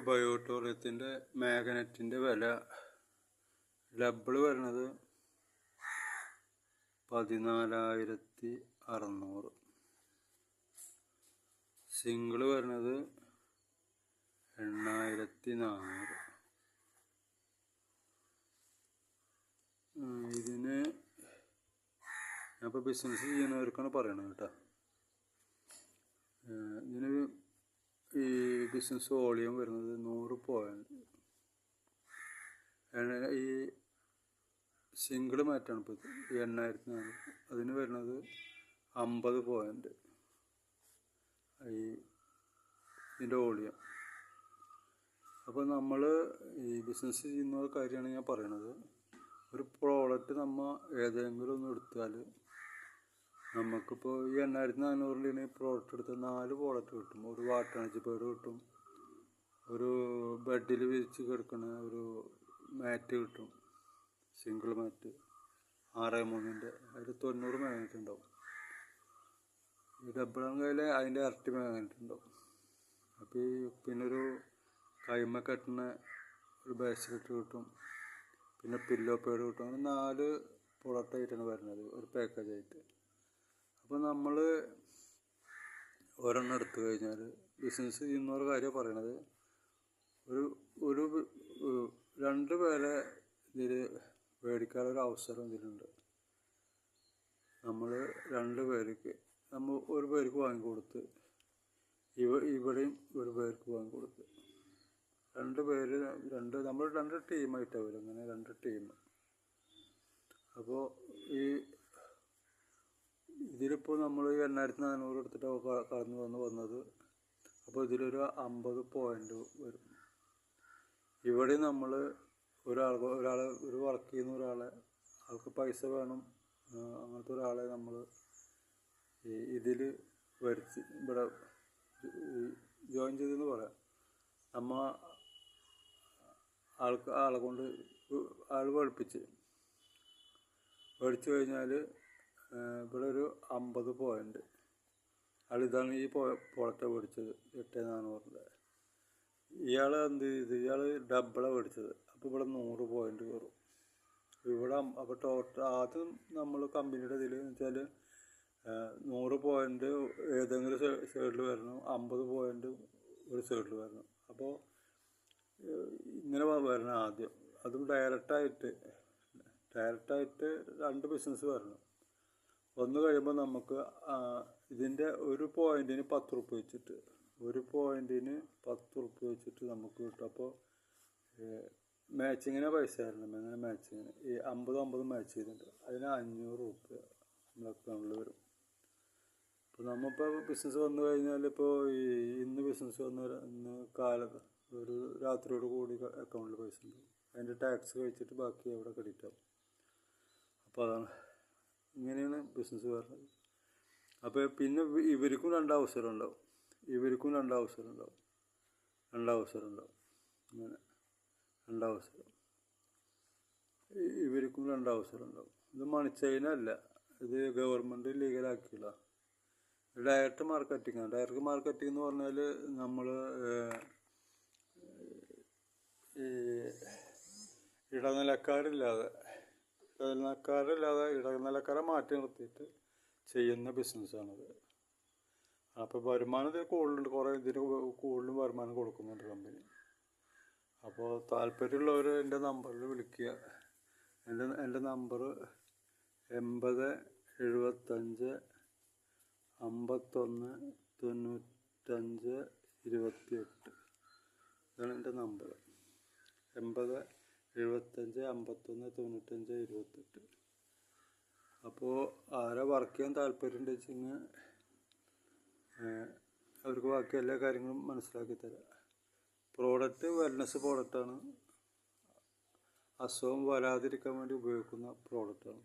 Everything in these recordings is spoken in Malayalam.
ബയോട്ടോറിയത്തിൻ്റെ മാഗ്നറ്റിൻ്റെ വില ഡബിൾ വരുന്നത് 14,600, സിംഗിൾ വരുന്നത് 8,400. ഇതിന് ഞാനിപ്പോൾ ബിസിനസ് ചെയ്യുന്നവർക്കാണ് പറയണത് കേട്ടോ. ഇതിന് ഈ ബിസിനസ് വോളിയം വരുന്നത് 100 പോയിൻ്റ്. ഈ സിംഗിൾ മാറ്റാണ് ഇപ്പോൾ ഇത് 8,400. അതിന് വരുന്നത് 50 പോയിൻ്റ് ഈ ഇതിൻ്റെ വോളിയം. അപ്പോൾ നമ്മൾ ഈ ബിസിനസ് ചെയ്യുന്ന കാര്യമാണ് ഞാൻ പറയണത്. ഒരു പ്രോഡക്റ്റ് നമ്മൾ ഏതെങ്കിലും ഒന്ന് എടുത്താൽ നമുക്കിപ്പോൾ ഈ 8,400 പ്രോഡക്റ്റ് എടുത്താൽ 4 പ്രോഡക്റ്റ് കിട്ടും. ഒരു വാട്ടർ എനർജി പേഡ് കിട്ടും, ഒരു ബെഡിൽ വിരിച്ച് കിടക്കുന്ന ഒരു മാറ്റ് കിട്ടും, സിംഗിൾ മാറ്റ് 6.3-ൻ്റെ. അതിൽ 90 മാഗ്നറ്റ് ഉണ്ടാവും. ഈ ഡബിളാണെങ്കിൽ അതിൻ്റെ ഇരട്ടി മാഗ്നറ്റ് ഉണ്ടാവും. അപ്പോൾ ഈ പിന്നൊരു കൈമ കെട്ടുന്ന ഒരു ബ്രേസ്ലെറ്റ് കിട്ടും, പിന്നെ പില്ലോ പേഡ് കിട്ടും. അങ്ങനെ 4 പ്രോഡക്റ്റ് ആയിട്ടാണ് വരുന്നത് ഒരു പാക്കേജായിട്ട്. അപ്പോൾ നമ്മൾ ഒരെണ്ണം എടുത്തു കഴിഞ്ഞാൽ ബിസിനസ് ചെയ്യുന്നവരുടെ കാര്യം പറയണത്, ഒരു 2 പേരെ ഇതിൽ മേടിക്കാനൊരു അവസരം ഇതിലുണ്ട്. നമ്മൾ 2 പേർക്ക് നമ്മൾ ഒരു പേർക്ക് വാങ്ങിക്കൊടുത്ത് ഇവിടെയും ഒരു പേർക്ക് വാങ്ങിക്കൊടുത്ത് 2 പേര് നമ്മൾ 2 ടീമായിട്ടാണ് വരും. അങ്ങനെ 2 ടീം. അപ്പോൾ ഇതിലിപ്പോൾ നമ്മൾ 8,400 എടുത്തിട്ടാണ് കടന്നു വന്നത്. അപ്പോൾ ഇതിലൊരു 50 പോയിൻ്റ് വരും. ഇവിടെ നമ്മൾ ഒരാളെ ഒരു വർക്ക് ചെയ്യുന്ന ഒരാളെ, ആൾക്ക് പൈസ വേണം, അങ്ങനത്തെ ഒരാളെ നമ്മൾ ഇതിൽ വരുത്തി ഇവിടെ ജോയിൻ ചെയ്തെന്ന് പറയാം. നമ്മൾ ആളെ കൊണ്ട് ആൾ പഠിപ്പിച്ച് കഴിഞ്ഞാൽ ഇവിടെ ഒരു 50 പോയിൻ്റ്. ആളിതാണ് ഈ പ്രോഡക്റ്റ് മേടിച്ചത് 8,400. ഇയാൾ എന്ത് ചെയ്ത്, ഇയാൾ ഡബിളാണ് മേടിച്ചത്. അപ്പോൾ ഇവിടെ 100 പോയിൻ്റ് കയറും ഇവിടെ. അപ്പോൾ ടോട്ടൽ ആദ്യം നമ്മൾ കമ്പനിയുടെ ഇതിൽ എന്ന് വെച്ചാൽ 100 പോയിൻ്റ് ഏതെങ്കിലും സൈഡിൽ വരണം, 50 പോയിൻ്റ് ഒരു സൈഡിൽ വരണം. അപ്പോൾ ഇങ്ങനെ വരണം ആദ്യം. അതും ഡയറക്റ്റായിട്ട് 2 ബിസിനസ് വരണം. ഒന്ന് കഴിയുമ്പോൾ നമുക്ക് ഇതിൻ്റെ ഒരു പോയിൻറ്റിന് 10 റുപ്യ വെച്ചിട്ട്, ഒരു പോയിൻറ്റിന് 10 റുപ്യ വെച്ചിട്ട് നമുക്ക് കിട്ടും. അപ്പോൾ മാച്ചിങ്ങിന് പൈസ തരണം. അങ്ങനെ മാച്ചിങ്ങിന് ഈ 50 മാച്ച് ചെയ്തിട്ടുണ്ട്. അതിന് 500 റുപ്യ നമ്മുടെ അക്കൗണ്ടിൽ വരും. ഇപ്പോൾ നമ്മളിപ്പോൾ ബിസിനസ് വന്നു കഴിഞ്ഞാൽ, ഇപ്പോൾ ഇന്ന് ബിസിനസ് ഇന്ന് കാലത്ത് ഒരു രാത്രിയോട് കൂടി അക്കൗണ്ടിൽ പൈസ ഉണ്ടാവും. അതിൻ്റെ ടാക്സ് കഴിച്ചിട്ട് ബാക്കി അവിടെ ക്രെഡിറ്റ് ആവും. അപ്പോൾ അതാണ്, ഇങ്ങനെയാണ് ബിസിനസ് വരുന്നത്. അപ്പോൾ പിന്നെ ഇവർക്കും 2 അവസരം ഉണ്ടാവും, ഇവർക്കും 2 അവസരം ഉണ്ടാവും, 2 അവസരം ഉണ്ടാവും. അങ്ങനെ 2 അവസരം, ഇവർക്കും 2 അവസരം ഉണ്ടാവും. ഇത് മണിച്ചൈനല്ല, ഇത് ഗവൺമെൻറ് ലീഗലാക്കിയുള്ള ഡയറക്റ്റ് മാർക്കറ്റിംഗ് ആണ്. ഡയറക്റ്റ് മാർക്കറ്റിംഗ് എന്ന് പറഞ്ഞാൽ നമ്മൾ ഈ ഇടനിലക്കാരില്ലാതെ ഇടനിലക്കാരെ മാറ്റി നിർത്തിയിട്ട് ചെയ്യുന്ന ബിസിനസ്സാണത്. അപ്പോൾ വരുമാനം ഇതിൽ കൂടുതലുണ്ട്, കുറേ ഇതിന് കൂടുതലും വരുമാനം കൊടുക്കുന്നുണ്ട് കമ്പനി. അപ്പോൾ താല്പര്യമുള്ളവർ എൻ്റെ നമ്പറിൽ വിളിക്കുക. എൻ്റെ നമ്പർ 8075 51 95 28. ഇതാണ് എൻ്റെ നമ്പർ, 8075 51 95 28. അപ്പോൾ ആരെ വർക്ക് ചെയ്യാൻ താല്പര്യം ഉണ്ടെന്ന് വെച്ച് കഴിഞ്ഞാൽ അവർക്ക് ബാക്കി എല്ലാ കാര്യങ്ങളും മനസ്സിലാക്കി തരാം. പ്രോഡക്റ്റ് വെൽനെസ് പ്രോഡക്റ്റാണ്, അസുഖം വരാതിരിക്കാൻ വേണ്ടി ഉപയോഗിക്കുന്ന പ്രോഡക്റ്റാണ്.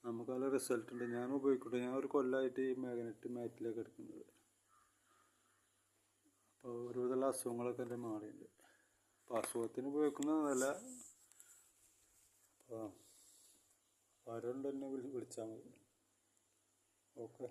നമുക്ക് നല്ല റിസൾട്ട് ഉണ്ട്. ഞാൻ ഉപയോഗിക്കട്ടെ, ഞാൻ ഒരു കൊല്ലമായിട്ട് ഈ മാറ്റിലേക്ക് എടുക്കുന്നത്. അപ്പോൾ ഒരുവിധമുള്ള അസുഖങ്ങളൊക്കെ എൻ്റെ മാറിയുണ്ട്. അപ്പോൾ അസുഖത്തിന് ഉപയോഗിക്കുന്നതല്ല. അപ്പോൾ ആരുണ്ട് എന്നെ വിളിച്ചാൽ മതി. ഓക്കെ.